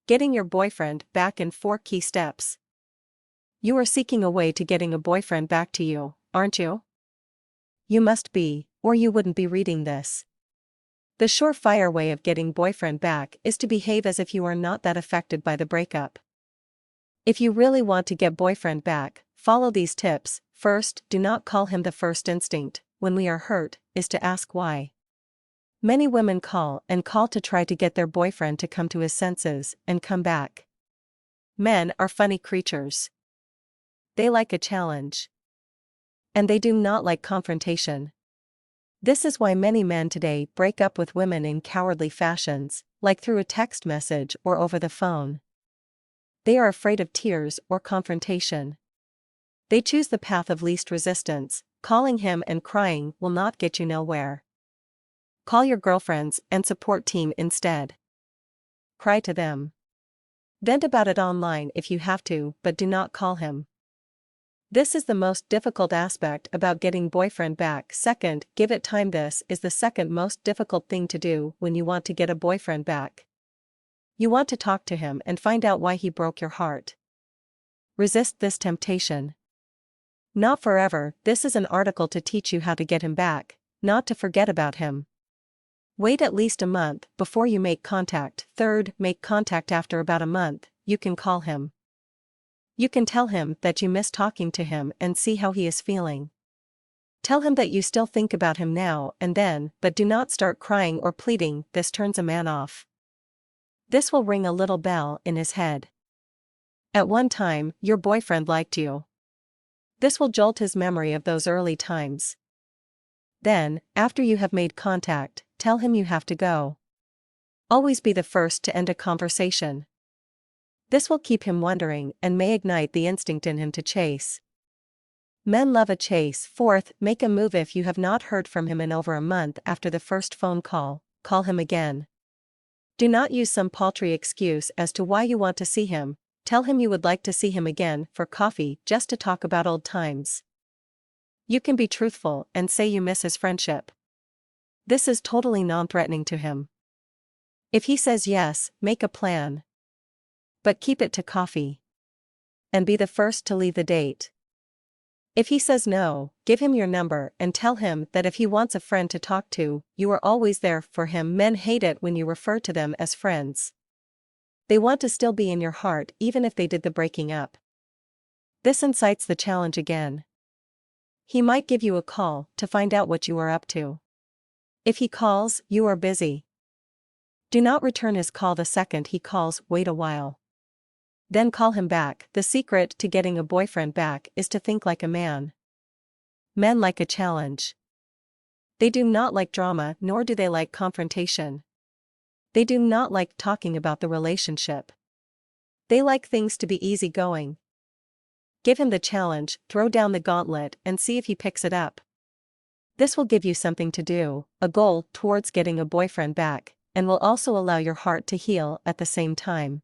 Getting your boyfriend back in 4 key steps. You are seeking a way to getting a boyfriend back to you, aren't you? You must be, or you wouldn't be reading this. The surefire way of getting boyfriend back is to behave as if you are not that affected by the breakup. If you really want to get boyfriend back, follow these tips. First, do not call him. The first instinct, when we are hurt, is to ask why. Many women call to try to get their boyfriend to come to his senses and come back. Men are funny creatures. They like a challenge. And they do not like confrontation. This is why many men today break up with women in cowardly fashions, like through a text message or over the phone. They are afraid of tears or confrontation. They choose the path of least resistance. Calling him and crying will not get you nowhere. Call your girlfriends and support team instead. Cry to them. Vent about it online if you have to, but do not call him. This is the most difficult aspect about getting boyfriend back. Second, give it time. This is the second most difficult thing to do when you want to get a boyfriend back. You want to talk to him and find out why he broke your heart. Resist this temptation. Not forever. This is an article to teach you how to get him back, not to forget about him. Wait at least a month before you make contact. Third, make contact after about a month. You can call him. You can tell him that you miss talking to him and see how he is feeling. Tell him that you still think about him now and then, but do not start crying or pleading. This turns a man off. This will ring a little bell in his head. At one time, your boyfriend liked you. This will jolt his memory of those early times. Then, after you have made contact, tell him you have to go. Always be the first to end a conversation. This will keep him wondering and may ignite the instinct in him to chase. Men love a chase. Fourth, make a move. If you have not heard from him in over a month after the first phone call, call him again. Do not use some paltry excuse as to why you want to see him. Tell him you would like to see him again for coffee, just to talk about old times. You can be truthful and say you miss his friendship. This is totally non-threatening to him. If he says yes, make a plan. But keep it to coffee. And be the first to leave the date. If he says no, give him your number and tell him that if he wants a friend to talk to, you are always there for him. Men hate it when you refer to them as friends. They want to still be in your heart even if they did the breaking up. This incites the challenge again. He might give you a call to find out what you are up to. If he calls, you are busy. Do not return his call the second he calls. Wait a while. Then call him back. The secret to getting a boyfriend back is to think like a man. Men like a challenge. They do not like drama, nor do they like confrontation. They do not like talking about the relationship. They like things to be easygoing. Give him the challenge, throw down the gauntlet, and see if he picks it up. This will give you something to do, a goal towards getting a boyfriend back, and will also allow your heart to heal at the same time.